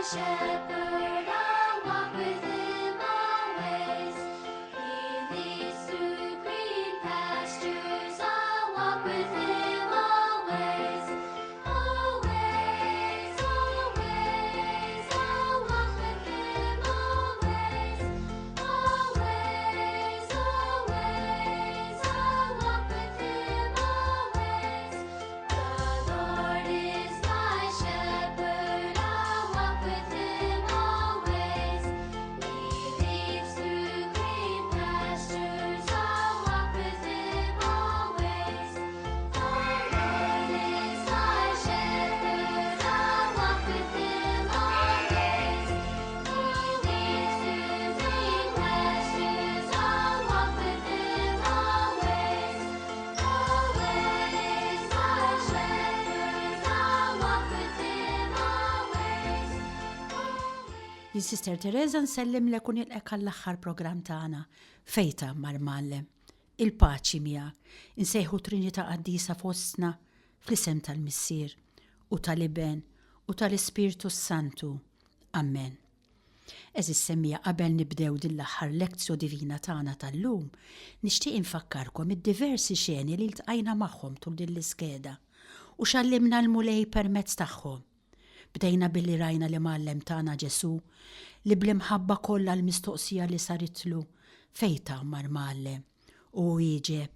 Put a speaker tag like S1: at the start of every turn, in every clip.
S1: shepherd, I'll walk with him always. He leads through green pastures, I'll walk with him always. Always, always, I'll walk with him always. Always, always, I'll walk with him always. The Lord is my shepherd, I'll walk with him always. He leads through green pastures, I'll walk with him always. The Lord is my shepherd, I'll walk with him always. He leads through green pastures, I'll walk with him always. Always my shepherd, I'll walk with him always.
S2: Sister Teresa nsellim lekun il-ek għall-aħħar program tagħna fejta mar-mallem. Il-paċi miegħek. Insejħu Trinità Qaddisa fostna fl-isem tal-Missier u tal-Iben u tal-Ispirtu Santu. Amen. Eżis semmija qabel nibdew din l-aħħar lezzju divina tagħna tal-lum, nixtieq infakkarkom id-diversi xeni li ltqajna magħhom tul din l-iskeda u xallimna l-mulej permezz tagħhom. Bdejna billi rajna li mallem tagħna Ġesu li bl-imħabba kollha l-mistoqsija li saritlu fejta mar-mallem u wieġeb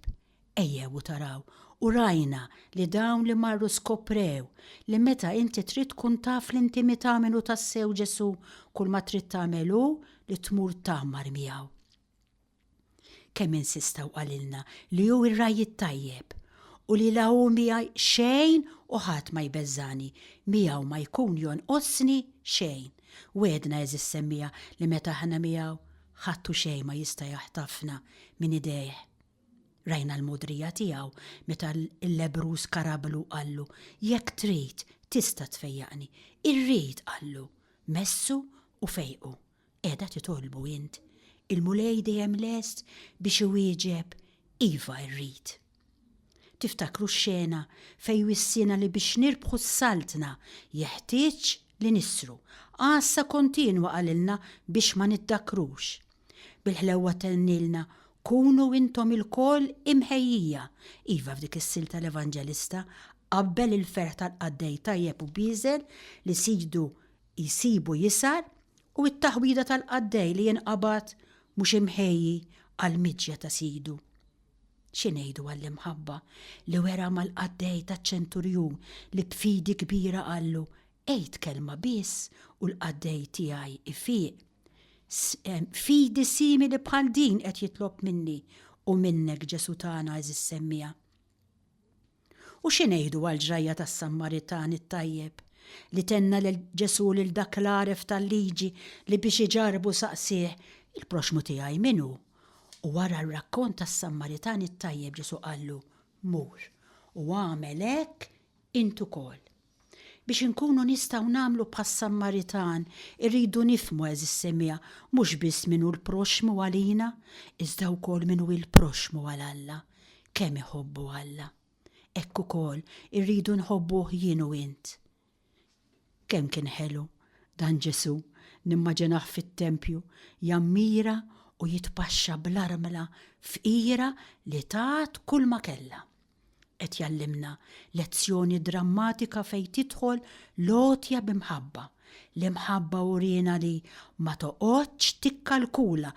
S2: ejjew u taraw u rajna li dawn li marru skoprew li meta inti trid tkun taf l-intimità minnu tassew Ġesu kull ma trid tagħmelu li tmur tagħmar miegħu. Kemm insistaw qalilna li hu ir-rajjit tajjeb u li lahu miegħi xejn u ħadd ma jbeżżani, miegħu ma jkun jonqosni xejn. Wedna eżis semmija li meta aħna miegħu ħadtu xejn ma jista' jaħtafna minn idejh. Rajna l-mudrija tiegħu meta l-Lebrus karablu qallu jekk trid tista' tfejjaqni. Irrid qallu messu u fejqu. Qiegħda titolbu int. Il-mulej dejjem lest biex iwieġeb iva rrid. Tiftakru x-xena fej wissina li biex nirbħu s-saltna jeħtieġ li nisru. Għassa kontinwa qalilna biex ma niddakrux. Bil-ħlewwa tennilna kunu intom il-koll imħejjija. Iva f'dik is-silta l-Evanġelista qabbel il-ferħ tal-qaddej tajjeb u biżel li sidu jisibu jisar u t-taħwida tal-qaddej li jinqabad mhux imħejji għal-miġja ta' sidu. X'ngħidu għall-imħabba li wera mal-qaddej taċ-ċenturjun li b'fidi kbira qallu ejt kelma biss u l-qaddej tiegħi ifieq. Fidi simili bħal din qed jitlob minni u minnek Ġesu tagħna eżis semmija. U x'ngħidu għall-ġrajja tas-Sammaritan it-tajjeb li tenna lil Ġesu lil dak l-għaref tal-liġi li biex iġarbu saqsih il-proxmu tiegħi minnu. U wara r-rakkont tas-Sammaritan it-tajjeb Ġesu qallu mur u għamel hekk intu kol. Biex inkunu nistgħu nagħmlu bħas-Sammaritan irridu nifhmu eżis semmija mhux biss minnu l-proxmu għalina, iżda wkoll minnu l-proxmu għal Alla. Kemm iħobbu Alla. Hekk ukoll irridu nħobbuh jien u int. Kemm kien ħelu dan Ġesu nimmaġinah fit-tempju jammira u jitpaxxa bl-armla f'qira li tat kull ma kellha. Qed jallimna lezzjoni drammatika fejn tidħol lotja b'imħabba. L-imħabba urina li ma toqgħodx tikkalkula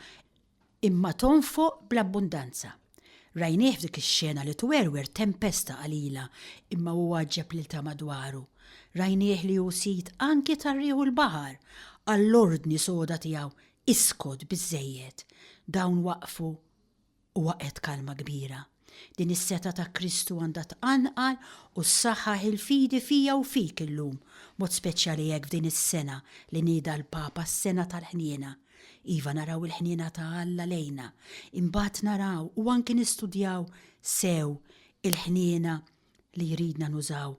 S2: imma tonfoq bl-abbundanza. Rajnieh f'dik ix-xena li twerwer tempesta qalila imma huwa ġġeb lil ta' madwaru. Rajnieh li usit anki tarrieħu l-baħar għall-ordni soda tiegħu iskod biżżejjed. Dawn waqfu u waqgħet kalma kbira. Din is-seta ta' Kristu għandha tqanqal u s-saħħaħ il-fidi fija u fik illum, mod speċjali hekk f'din is-sena li nieda l-Papa s-sena tal-ħniena. Iva naraw il-ħniena ta' Alla lejna, imbagħad naraw u anke nistudjaw sew il-ħniena li jridna nużaw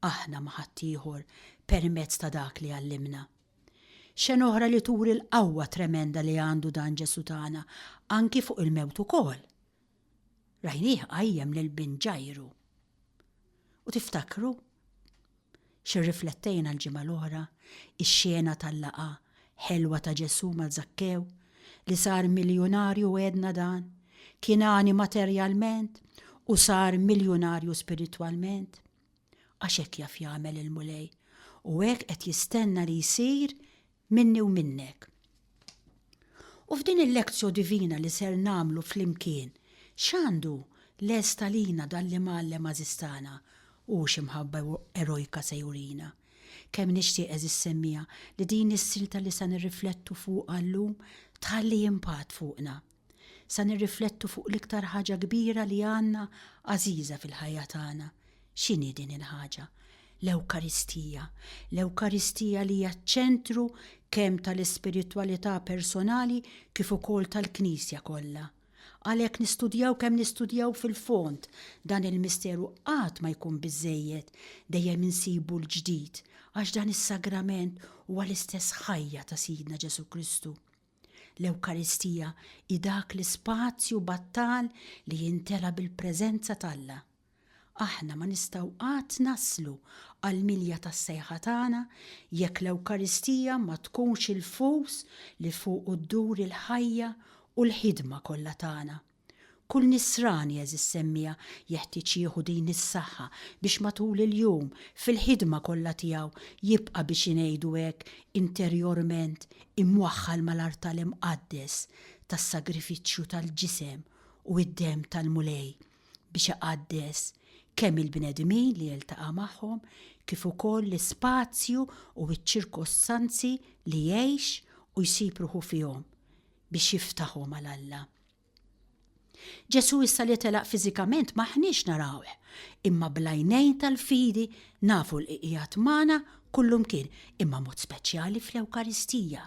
S2: aħna ma' ħadd ieħor permezz ta' dak li għallimna. Xen oħra li turi l-qawwa tremenda li għandu dan Ġesu tagħna anki fuq il-mewt ukoll. Rajnieh qajjem lil bin Ġajru. U tiftakru? Xirriflettejna l-ġimgħa l-oħra, ix-xena tal-laqa ħelwa ta' Ġesu ma' Zakkew li sar miljonarju għedna dan, kien għani materjalment u sar miljonarju spiritwalment. Għax hekk jaf jagħmel il-mulej u hekk qed jistenna li jsir minni u minnek. U f'din il-lezzju divina li ser namlu flimkien, x'għandu lesta lina dan-li mgħallem Għażistana u x'imħabba erojka se jurina. Kemm nixtieq eżis semmija li din is-silta li sa nirriflettu fuq llum tħalli impatt fuqna. Sa nirriflettu fuq l-iktar ħaġa kbira li għandna għażiża fil-ħajja tagħna. X'inhi din il-ħaġa? L-Ewkaristija. L-Ewkaristija li hija ċ-ċentru kemm tal-ispiritwalità personali kif ukoll tal-Knisja kollha. Għalhekk nistudjaw kemm nistudjaw fil-fond dan il-misteru qatt ma jkun biżżejjed dejjem insibu l-ġdid għax dan is-sagrament huwa l-istess ħajja ta' Sidna Ġesu Kristu. L-Ewkaristija hi dak l-ispazju battal li jintela bil-preżenza tagħha. Aħna ma nistgħu qatt naslu għall-milja tas-sejħa tagħna jekk l-Ewkaristija ma tkunx il-fus li fuq ddur il-ħajja u l-ħidma kollha tagħna. Kull nisran jeżis semmija jeħtieġ jieħu din is-saħħa biex matul il-jum fil-ħidma kollha tiegħu jibqa' biex ingħidu hekk interjorment imwaħħal mal-art tal-imqaddes tas-sagrifiċċju tal-ġisem u d-demm tal-mulej biex iqaddes kemm il-bnedmin li jiltaqa' magħhom kif ukoll l-ispazju u ċ-ċirkostanzi li jgħix u jsib ruħu fihom biex jiftaħu mal-Alla. Ġesu issa li telaq fiżikament maħniex narawh, imma bl-għajnejn tal-fidi nafu l-qiegħed magħna kullum kien, imma mod speċjali fl-Ewkaristija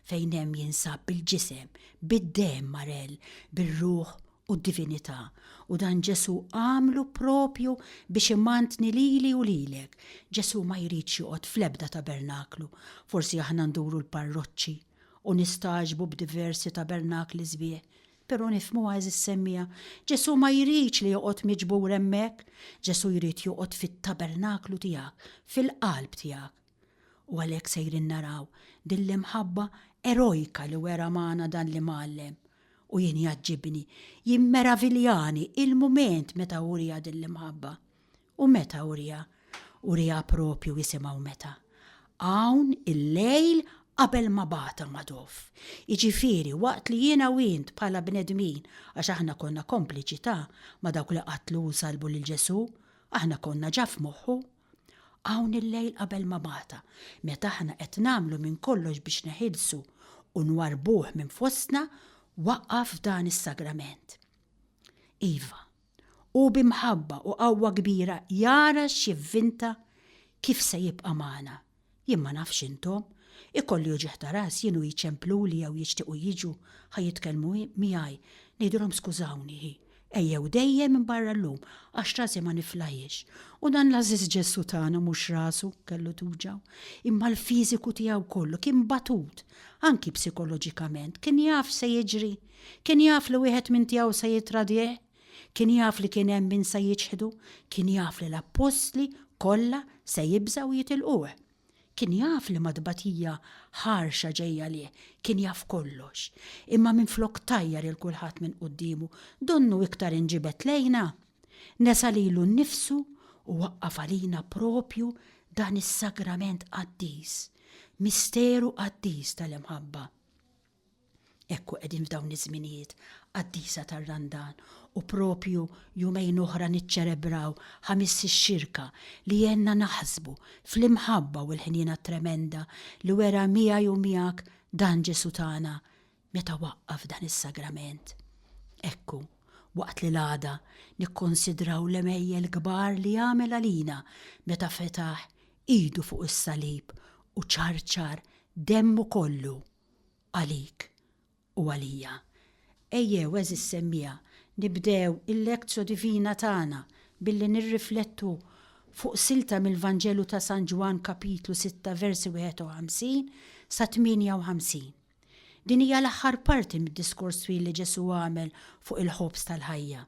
S2: fejn hemm jinsab bil-ġisem, bid-demm marell, bir-ruħ u d-divinità. U dan Ġesu għamlu propju biex imantni lili u lilek. Ġesu ma jridx joqgħod fl-ebda tabernaklu, forsi aħna nduru l-parroċċi u nistaġbu b'diversi tabernakli sbieħ. Pero nifmu eżis semmija, Ġesu ma jridx li joqgħod miġbur hemmhekk, Ġesu jrid joqgħod fit-tabernaklu tiegħek, fil-qalb tiegħek. U għalhekk sejrin naraw din l-imħabba erojka li wera magħna dan li mgħallem. U jien jaġġibni, jimmeraviljani il-mument meta urija din l-imħabba. U meta urija? Urija propju jisimgħu meta. Hawn il-lejl qabel ma bata madof. Jiġifieri waqt li jiena u int bħala bnedmin għax aħna konna kompliċità ma dawk li qatlu u salbu lil Ġesu, aħna konna ġa f'moħħu. Hawn il-lejl qabel ma bata, meta aħna qed nagħmlu minn kollox biex neħilsu u nwarbuh minn fostna, waqqaf dan is-sagrament. Iva, u bimħabba u qawwa kbira jara x'jivvinta kif se jibqa' magħna. Jien ma nafx intom, ikolli uġeħta ras jienu jiċemplu li jew jixtiequ jiġu ħajitkellmu miegħi, ngħidulhom skużawni, ejjew dejjem minn barra llum għax rasi ma niflajiex. U dan l-Għażiż Ġesu tagħna mhux rasu kellu tuġaw, imma l-fiżiku tiegħu kollu kien batut, anki psikoloġikament, kien jaf se jiġri, kien jaf li wieħed minn tiegħu se jitradjeh, kien jaf li kien hemm min se jiġħdu, kien jaf li l-apostli kollha se jibżgħu jitilquh. Kien jaf li madbatija ħarxa ġejja lih, kien jaf kollox, imma minn flok tajjar il-kulħadd minn quddiemu, donnu iktar inġibet lejna. Nesa lilu nnifsu u waqqaf għalina propju dan is-sagrament qaddis, misteru qaddis tal-imħabba. Ekku qegħdin f'dawn iż-żminijiet qaddisa tar-Randan u propju jumejn oħra niċċerebraw ħamis ix-xirka li jenna naħsbu fl-imħabba u l-ħnina tremenda li wera miegħi u miegħek dan Ġesu tagħna meta waqqaf dan is-sagrament. Ekku, waqt li l-għada nikkonsidraw l-emejjel kbar li għamel għalina meta fetaħ idu fuq is-salib u ċarċar demmu kollu għalik u għalija. Ejjew eżis semmija nibdew il-lezzju divina tagħna billi nirriflettu fuq silta mill-Vanġelu ta' San Ġwan kapitlu 6 versi 51 sa 58. Din hija l-aħħar parti mid-diskors twil li Ġesu għamel fuq il-ħobs tal-ħajja.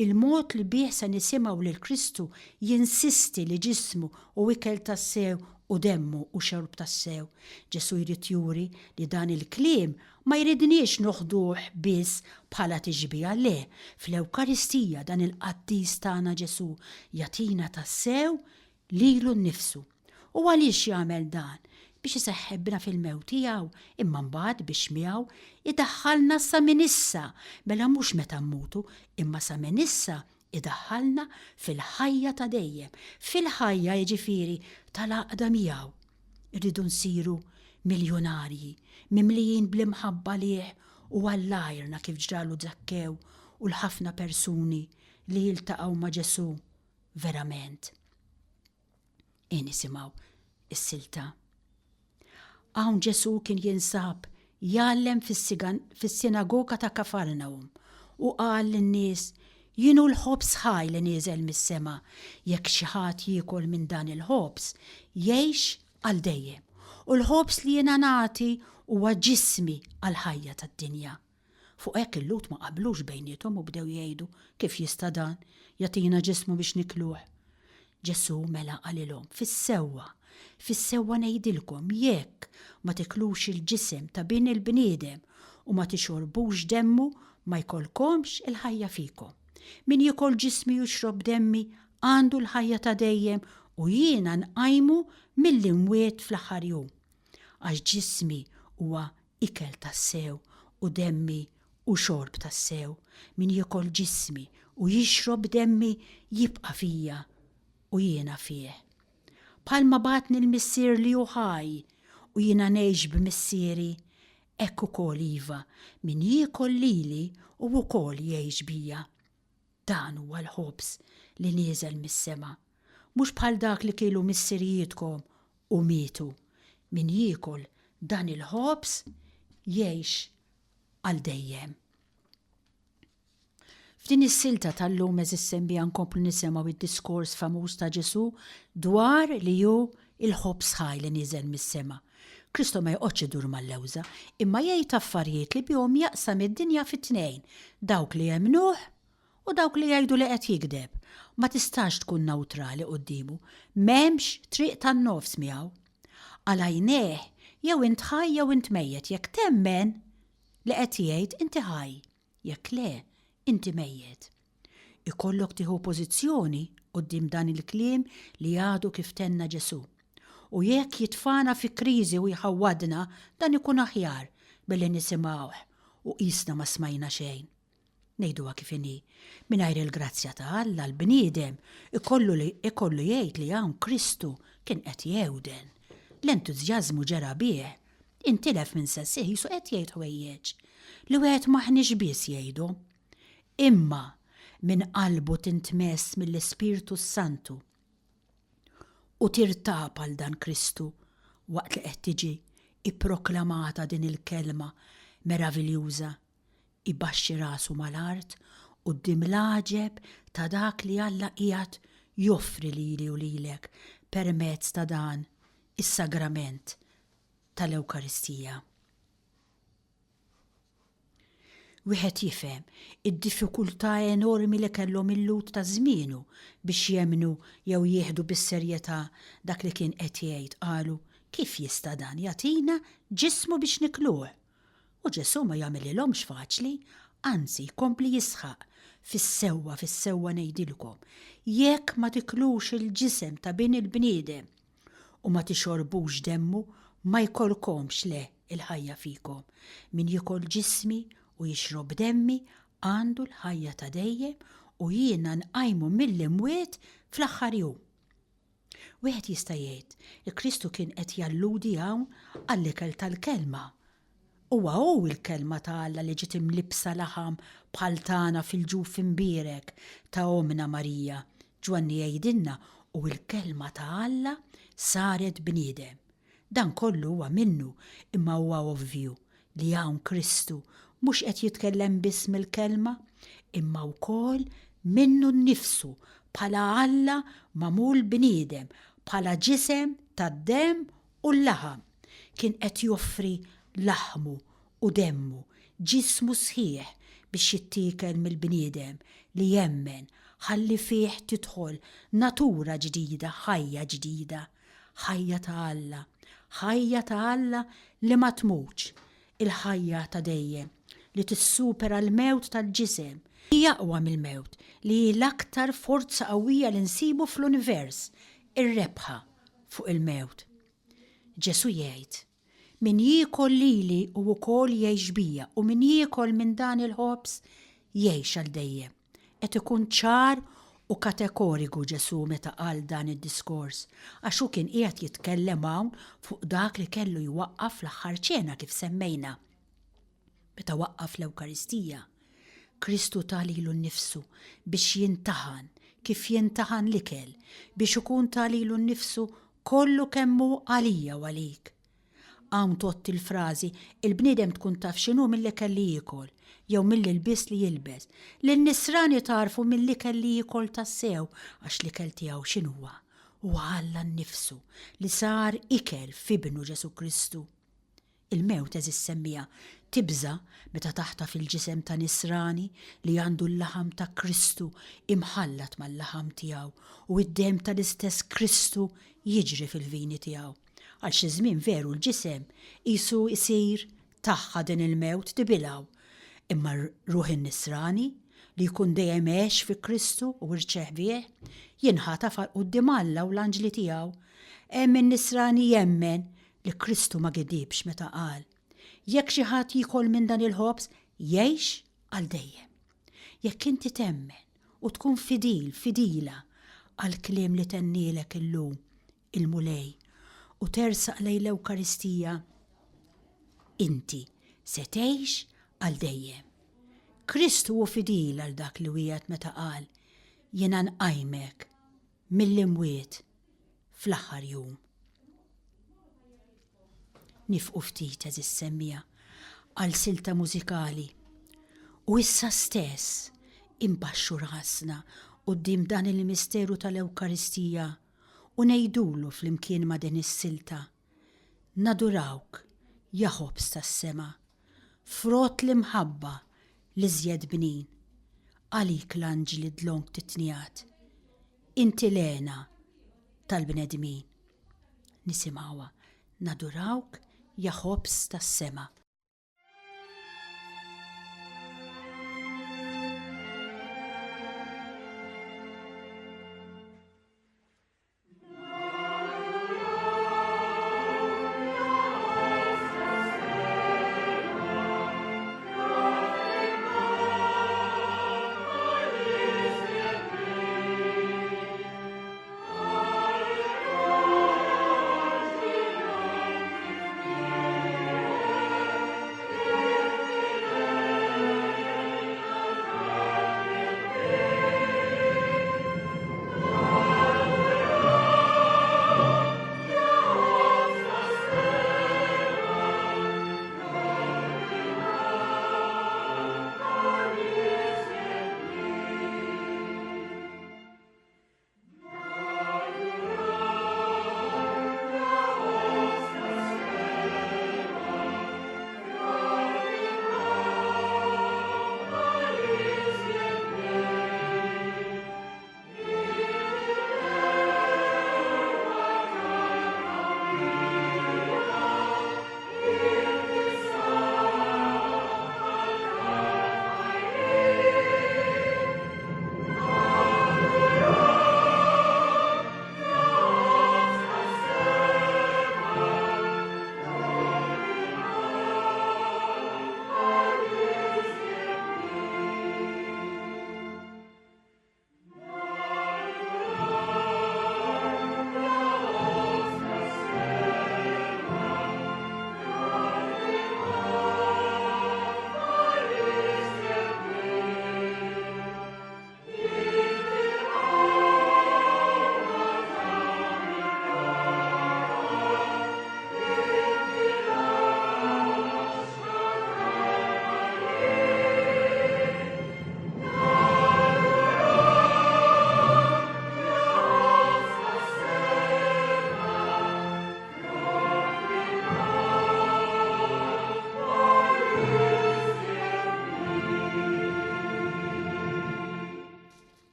S2: Il-mod li bih se nisimgħu lil Kristu jinsisti li ġismu u ikel tassew u demmu u xorb tassew. Ġesu jrid juri li dan il-kliem ma jridniex noħduh biss bħala tiġbija, le, fl-Ewkaristija dan il-qaddis tagħna Ġesu jatina tassew lilu nnifsu. U għaliex jagħmel dan? Biex iseħħibna fil-mewt tiegħu, imma mbagħad biex miegħu idaħħalna sa minn issa, mela mhux meta mmutu, imma sa minn issa idaħħalna fil-ħajja ta' dejjem, fil-ħajja jiġifieri tal-għaqda miegħu. Irridu nsiru miljonarji, mimlijin bl-imħabba lieh u għallajrna kif ġralu Zakkew u l-ħafna persuni li jiltaqgħu ma' Ġesu verament. Nisimgħu is-silta. Hawn Ġesu kien jinsab jgħallem fis-sinagoga ta' Kafarnawm u qal lin-nies jienu l-ħobs ħaj li nieżel mis-sema, jekk xi ħadd jiekol minn dan il-ħobs jgħix għal dejjem. U l-ħobs li jiena nagħti huwa ġismi għal ħajja tad-dinja. Fuq hekk il-lut ma qablux bejniethom u bdew jgħidu kif jista' dan jagħtina ġismu biex nikluh. Ġesu mela qalilhom fis-sewwa ngħidilkom jekk ma tiklux il-ġisem ta' bin il-bniedem u ma tixorbux demmu ma jkollkomx il-ħajja fikom. Min jikol ġismi u jxrob demmi għandu l-ħajja ta' dejjem u jiena nqajmu mill-imwiet fl-aħħar jum. Għax ġismi huwa ikel tas-sew u demmi u xorb tas-sew. Min jikol ġismi u jixrob demmi jibqa' fija u jiena fih. Bħalma batni l-missier li hu ħaj u jiena ngħix b'missieri, hekk ukoll iva min jiekol lili u wkoll jgħix bija. Dan huwa l-ħobs li nieżel mis-sema, mhux bħal dak li kielu missirijietkom u mietu. Min jiekol dan il-ħobs jgħix għal dejjem. F'din is-silta tal-lum eżissembija nkomplu nisimgħu id-diskors famuż ta' Ġesu dwar li hu il-ħobs ħaj li nieżel mis-sema. Kristu ma jqgħodx idur mal-lewża, imma jgħid affarijiet li bihom jaqsam id-dinja fit-tnejn, dawk li jemnuh u dawk li jgħidu li qed jikdeb. Ma tistax tkun newtrali qudiemu, m'hemmx triq tan-nofs miegħu. Għal għajnejh jew int ħaj jew int mejjed, jekk temmen li qed jgħid inti ħaj, jekk le inti mejjed. Ikollok tieħu pożizzjoni quddiem dan il-kliem li għadu kif tenna Ġesu. U jekk jitfana fi kriżi u jħawwadna dan ikun aħjar billi nisimgħuh u qisna ma smajna xejn. Ngħiduha kif inhi, mingħajr il-grazzja ta' Alla l-bniedem ikollu jgħid li hawn Kristu kien qed jewden. L-entużjażmu ġara bih, intilef minn sessih jisu qed jgħid ħwejjeġ li wieħed maħniex biss jgħidu. Imma minn qalbu tintmess mill-Ispirtu Santu u tirtap għal dan Kristu waqt li qed tiġi ipproklamata din il-kelma meraviljuża, ibaxxi rasu mal-art quddiem l-għaġeb ta' dak li Alla qiegħed joffri lili u lilek permezz ta' dan is-sagrament tal-Ewkaristija. Wieħed jifhem id-diffikultà enormi li kellhom il-lut ta' żmienu biex jemnu jew jieħdu bis-serjetà dak li kien qed jgħid qalu kif jista' dan jagħtina ġismu biex nikluh. U Ġesu ma jagħmililhomx faċli, anzi jkompli jisħaq fis-sewwa ngħidilkom, jekk ma tiklux il-ġisem ta' bin il-bniedem u ma tixorbux demmu ma jkollkomx le il-ħajja fikom. Min jikol ġismi u jixrob demmi għandu l-ħajja ta' dejjem u jiena nqajmu mill-imwiet fl-aħħar jum. Wieħed jista' jgħid li Kristu kien qed jalludi hawn għall-ikel tal-kelma. Huwa hu l-kelma ta' Alla li ġiet imlibsa laħam bħal tagħna fil-ġuf imbierek ta' Omna Marija. Ġwanni jgħidilna u l-kelma ta' Alla saret bniedem. Dan kollu huwa minnu, imma huwa ovvju li hawn Kristu mhux qed jitkellem biss mill-kelma, imma wkoll minnu nnifsu bħala Alla magħmul bniedem, bħala ġisem tad-demm u l-laħam. Kien qed joffri laħmu u demmu, ġismu sħiħ biex jittikel mill-bniedem li jemmen ħalli fih tidħol natura ġdida, ħajja ġdida, ħajja ta' Alla, ħajja ta' Alla li ma tmutx, il-ħajja ta' dejjem li tissupera l-mewt tal-ġisem, li jaqwa mill-mewt, li l-aktar forza qawwija li nsibu fl-univers, ir-rebħa fuq il-mewt. Ġesu jgħid, min jiekol lili u wkoll jgħix bija u min jiekol minn dan il-ħobs jgħix għal dejjem. Qed ikun ċar u kategoriku Ġesu meta qal dan id-diskors, għax hu kien qiegħed jitkellem hawn fuq dak li kellu jwaqqaf l-aħħar ċena kif semmejna. Meta waqqaf l-Ewkaristija, Kristu talilu nnifsu biex jintaħan kif jintaħan l-ikel, biex ikun talilu nnifsu kollu kemmu għalija u għalik. Għam tot il-frażi, il-bniedem tkun taf x'inhu mill-ikel li jiekol, jew mill-ilbis li jilbes, l-nisrani tarfu mill-ikel li jiekol tassew, għax l-ikel tiegħu x'inhuwa, huwa Alla nnifsu li sar ikel f'ibnu Ġesu Kristu. Il-mewt eżis semmija tibża meta taħta fil-ġisem ta' nisrani li għandu l-laħam ta' Kristu imħallat mal-laħam tiegħu u id-dem tal-istess Kristu jiġri fil-vini tiegħu. Għal xi żmien veru l-ġisem qisu jsir taħħa din il-mewt tibilgħu, imma ruħ in-nisrani li jkun dejjem għex fi Kristu u rċeħ bih jinħataf quddiem Alla u l-anġli tiegħu. Hemm in-nisrani jemmen li Kristu ma gidibx meta qal, jekk xi ħadd jiekol minn dan il-ħobs jgħix għal dejjem. Jekk inti temmen u tkun fidila għal kliem li tennilek illum il-mulej u tersaq lejn l-Ewkaristija, inti se tgħix għal dejjem. Kristu hu fidil għal dak li wieħed meta qal jiena nqajmek mill-imwiet fl-aħħar jum. Nifqu ftit eżis semmija għal silta mużikali u issa stess imbaxxu rasna quddiem dan il-misteru tal-Ewkaristija u ngħidulu flimkien ma' din is-silta. Nadurawk ja ħobs tas-sema, frott l-imħabba li żjed bnin, għalik l-anġli dlonk titnijat, inti lena tal-bnedmin. Nisimgħuha, nadurawk ja ħobs tas-sema.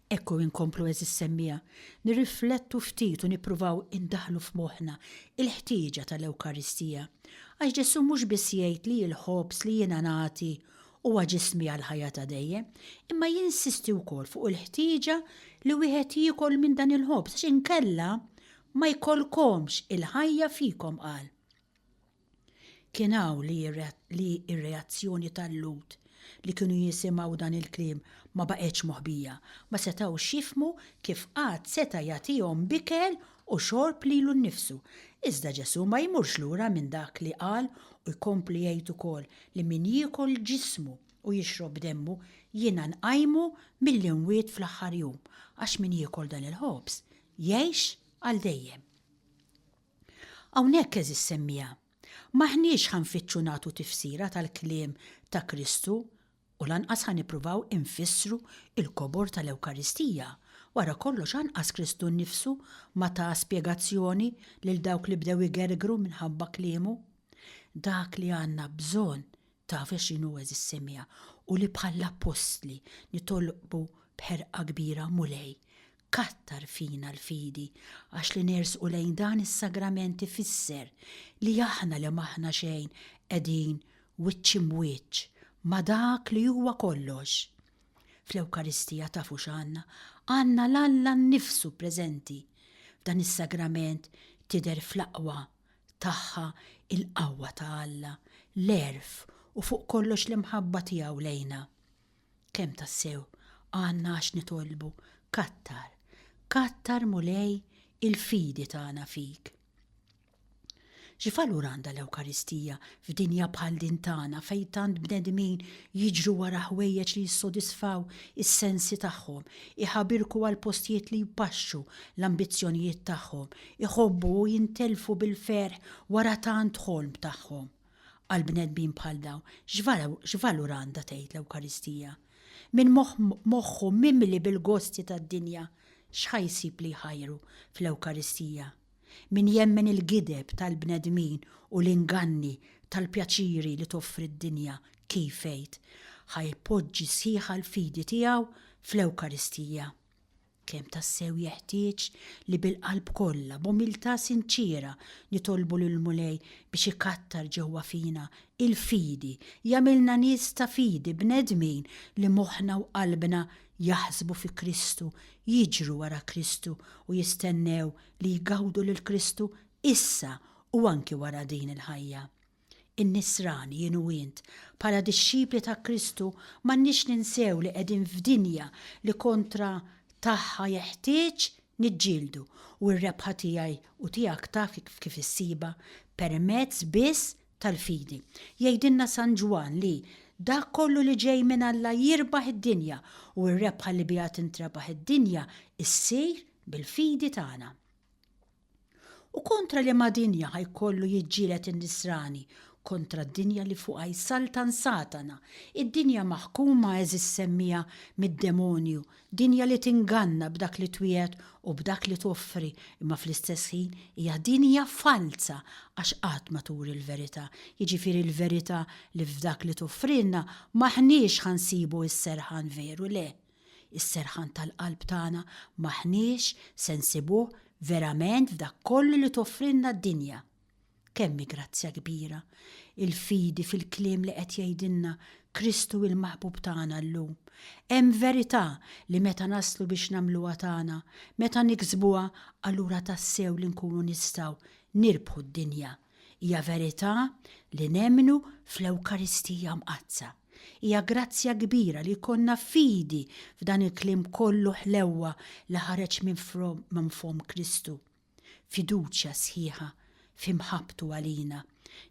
S2: Ekku inkomplu eżis semmija, nirriflettu ftit u nippruvaw indaħlu f'moħħna il-ħtieġa tal-Ewkaristija. Għax Ġesu mhux biss jgħid li l-ħobs li jiena nagħti huwa ġismi għall-ħajja ta' dejjem, imma jinsisti wkoll fuq il-ħtieġa li wieħed jiekol minn dan il-ħobs għax inkella ma jkollkomx il-ħajja fikom qal. Kien hawn li ir-reazzjoni tal-Lut li kienu jisimgħu dan il-kliem ma baqgħetx moħbija, ma setgħux jifhmu kif qatt seta' jagħtihom bikel u xorb lilu nnifsu. Iżda Ġesu ma jmurx lura minn dak li qal u jkompli jgħid ukoll li min jiekol ġismu u jixrob demmu jiena nqajmu mill-imwiet fl-aħħar jum għax min jiekol dan il-ħobs jgħix għal dejjem. Hawnhekk eżis semmija, maħniex ħanfittxu nagħtu tifsira tal-kliem ta' Kristu u lanqas ħanippruvaw infissru il-kobor tal-Ewkaristija. Wara kollox anqas Kristu nnifsu ma ta' spjegazzjoni lil dawk li bdew igergru minħabba kliemu. Dak li għandna bżonn taf x'inhu eżis semmija u li bħall apostli nitolbu bħerqa kbira mulej. Kattar fina l-fidi, għax li nersqu lejn dan is-sagrament ifisser li aħna li maħna xejn qegħdin wiċċ imwiċċ ma dak li huwa kollox. Fl-Ewkaristija tafu x'għandna, għandna l-Alla nnifsu preżenti. F'dan is-sagrament tidher fl-aqwa tagħha il-qawwa ta' Alla, l-erf u fuq kollox l-imħabba tiegħu lejna. Kemm tassew għandna għax nitolbu kattar mulej il-fidi tagħna fik. X'valur għandha l-Ewkaristija f'dinja bħal din tagħna fejn tant bnedmin jiġru wara ħwejjeġ li jissodisfaw is-sensi tagħhom, iħabirku għal postijiet li jbaxxu l-ambizzjonijiet tagħhom, iħobbu u jintelfu bil-ferħ wara tant ħolm tagħhom. Għal bnedmin bħal dawn, x'valur għandha tgħid l-Ewkaristija? Min moħħu mimli bil-gosti tad-dinja, x'ħajsib li jħajru fl-Ewkaristija? Min jemmen il-gideb tal-bnedmin u l-inganni tal-pjaċiri li toffri d-dinja kif fejt, ħajpoġġi sħiħa l-fidi tiegħu fl-Ewkaristija. Kemm tassew jeħtieġ li bil-qalb kollha b'umiltà sinċiera nitolbu lil mulej biex ikattar ġewwa fina il-fidi, jagħmilna nies ta' fidi bnedmin li moħħna u qalbna jaħsbu fi Kristu, jiġru wara Kristu u jistennew li jgawdu lil Kristu issa u anki wara din il-ħajja. In-nisrani jien u int bħala dixxipli ta' Kristu m'għandniex ninsew li qegħdin f'dinja li kontra tagħha jeħtieġ niġġieldu u r-rebħa tiegħi u tiegħek taf kif issiba permezz biss tal-fidi. Jgħidilna San Ġwan li dak kollu li ġej minn Alla jirbaħ id-dinja u r-rebħa li biha tintrabaħ id-dinja issir bil-fidi tagħna. U kontra li ma' dinja ħajkollu jiġġielet in-nisrani kontra d-dinja li fuqha jsaltan Satana, id-dinja maħkuma eżis semmija mid-demonju, dinja li tinganna b'dak li twiet u b'dak li toffri, imma fl-istess ħin hija dinja falsa għax qatt ma turi l-verità. Jiġifieri l-verità li f'dak li toffrilna maħniex ħansibu s-serħan veru le. Is-serħan tal-qalb tagħna maħniex se nsibuh verament f'dak kollu li toffrilna d-dinja. Kemmi grazzja kbira, il-fidi fil-kliem li qed jgħidilna Kristu il-maħbub tagħna llum. Hemm verità li meta naslu biex nagħmluha tagħna, meta niksbuha allura tassew li nkunu nistgħu nirbħu d-dinja. Hija verità li nemmnu fl-Ewkaristija mqazza. Hija grazzja kbira li jkollna fidi f'dan il-kliem kollu ħlewwa li ħareġ minn fom Kristu. Fiduċja sħiħa f'imħabtu għalina,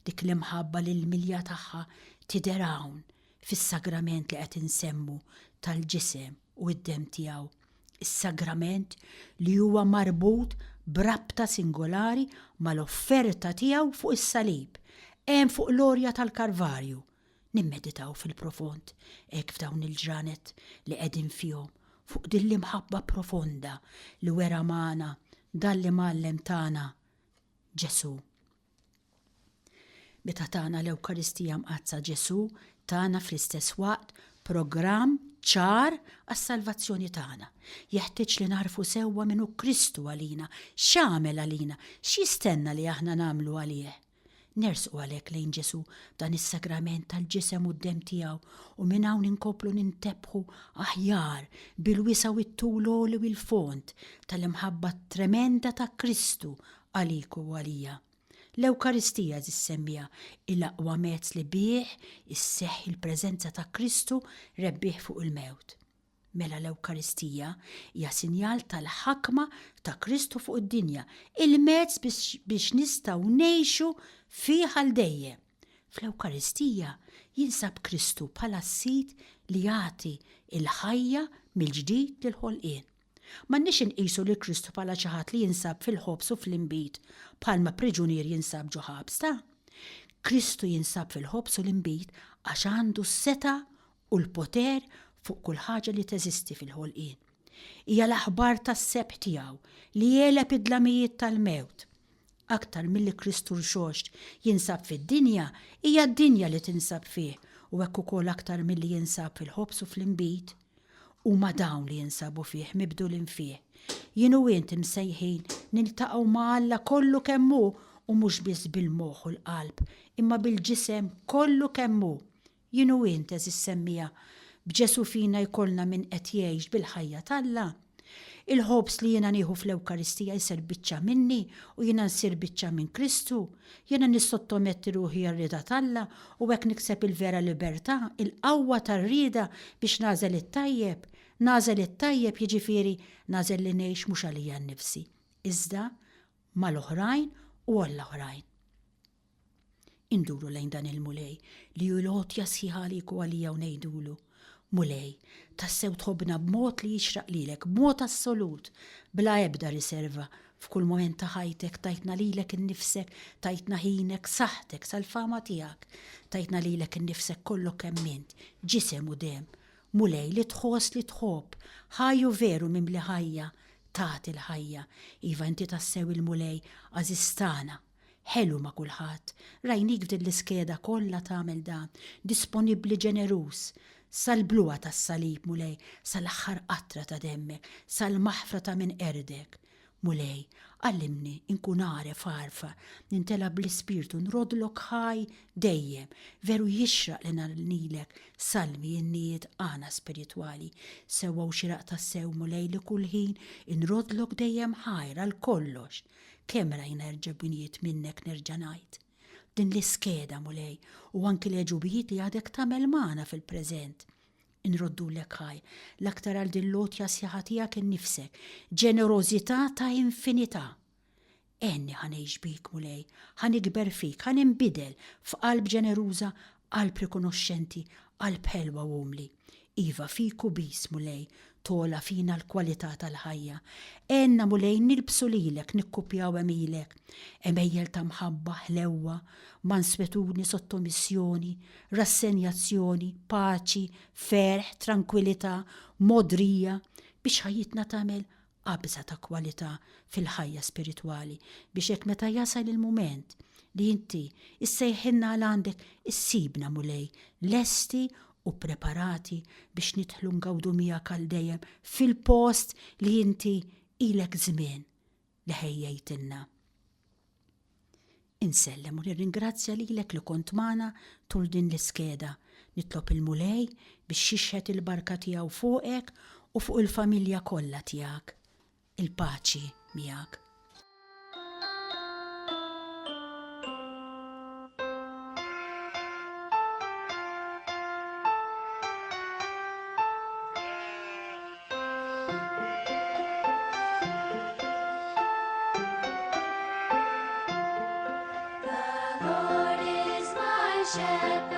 S2: dik l-imħabba li l-milja tagħha tidher hawn fis-sagrament li qed insemmu tal-ġisem u d-dem tiegħu. Is-sagrament li huwa marbut b'rabta singolari mal-offerta tiegħu fuq is-salib, hemm fuq l-orja tal-Kalvarju. Nimmeditaw fil-profond hekk f'dawn il-ġranet li qegħdin fihom fuq din l-imħabba profonda li wera magħna dan li mallem tagħna Ġesu. Meta tagħna l-Ewkaristija mqazza Ġesu tagħna fl-istess waqt programm ċar għas-salvazzjoni tagħna. Jeħtieġ li narfu sewwa minnu Kristu għalina, x'għamel għalina, x'jistenna li aħna nagħmlu għalih. Nersqu għalhekk lejn Ġesu dan is-sagrament tal-ġisem u d-dem tiegħu u minn hawn inkoplu nintebħu aħjar bil-wisa u t-tul u l-font tal-imħabba tremenda ta' Kristu għaliku u għalija. L-Ewkaristija tissemmija il-aqwa mezz li bih isseħħ il-preżenza ta' Kristu rebbieħ fuq il-mewt. Mela l-Ewkaristija hija sinjal tal-ħakma ta' Kristu fuq id-dinja, il-mezz biex nistgħu ngħixu fih għal dejjem. Fl-Ewkaristija jinsab Kristu bħala s-sit li jagħti il-ħajja mill-ġdid lill-ħolqien. M'għandniex inqisu li Kristu bħala xi ħadd li jinsab fil-ħobs u fl-inbit bħalma priġunier jinsab ġo ħabs ta'. Kristu jinsab fil-ħobs u l-inbit għax għandu s-seta u l-poter fuq kull ħaġa li teżisti fil-ħolqien. Hija l-aħbar tas-sebħ tiegħu li jeleb id-dlamijiet tal-mewt. Aktar milli Kristu l-xoxt jinsab fid-dinja, hija d-dinja li tinsab fih u hekk ukoll aktar milli jinsab fil-ħobs u fl-inbit huma dawn li jinsabu fih mibdulin fih. Jien u int imsejħin niltaqgħu ma' Alla kollu kemm hu u mhux biss bil-moħħ u l-qalb, imma bil-ġisem kollu kemm hu. Jien u int eżis semmija b'Ġesu fina jkollna min qed jgħix bil-ħajja t'Alla. Il-ħobs li jiena nieħu fl-Ewkaristija jsir biċċa minni u jiena nsir biċċa minn Kristu. Jiena nissottometti ruħi għar-rida t'Alla u hekk nikseb il-vera libertà, il-qawwa tar-rieda biex nażel it-tajjeb. Nażel it-tajjeb jiġifieri nażel li ngħix mhux għalija nnifsi, iżda mal-oħrajn u għall-oħrajn. Induru lejn dan il-mulej li hu l-għotja sħiħa għaliku għalija u ngħidulu. Mulej, tassew tħobbna b'mod li jixraq lilek, b'mod assolut, bla ebda riserva, f'kull moment ta' ħajtek tajtna lilek innifsek, tajtna ħinek, saħtek, sal-fama tiegħek, tajtna lilek innifsek kollok kemm int, ġisem u dem. Mulej li tħoss li tħobb, ħajju veru mimli ħajja, tagħti l-ħajja, iva inti tassew il-mulej għażistana. Ħelu ma' kulħadd, rajnik f'din l-iskeda kollha tagħmel dan, disponibbli ġenerus, sal-bluwa tas-salib mulej, sal-aħħar qatra ta' demmek, sal-maħfra ta' min erdek. Mulej, għallimni inkun għaref farfa, nintela bl-ispirtu nrodlok ħaj dejjem, veru jixraq li nilek salmi jinnijiet għana spiritwali, sewa u xiraq ta' sew mulej li kulħin inrodlok dejjem ħajra l-kollox. Kemm rajna erġabinijiet minnek nerġanajt. Din l-iskeda mulej u anki l-eġubijiet li għadek tamel maħna fil-prezent. Inroddu l-ek ħaj, l-aktar għal din lotja sjaħatijak innifsek, ġenerozità ta' infinità. Enni ħanejx bik mulej, ħanikber fik, ħanimbidel f'qalb ġeneruża, qalb rikonoxxenti, qalb ħelwa u umli. Iva fiku bis mulej, tola fina l-kwalità tal-ħajja. Enna mulej nilbsu lilek, nikkupjaw emilek. Emejjel ta' mħabba ħlewwa, manswetuni sottomissjoni, rassenjazzjoni, paċi, ferħ, tranquillità, modrija, biex ħajjitna tagħmel qabża ta' kwalità fil-ħajja spiritwali, biex hekk meta jasal il-mument li inti issejħinna għal għandek issibna mulej, lesti u preparati biex nidħlu ngawdu miegħek għal dejjem fil-post li inti ilek żmien li ħejjejtilna. Insellem u nirringrazzja lilek li kont magħna tul din l-iskeda. Nitlob il-mulej biex jixħet il-barka tiegħu fuqek u fuq il-familja kollha tiegħek. Il-paċi miegħek.
S1: The Lord is my shepherd.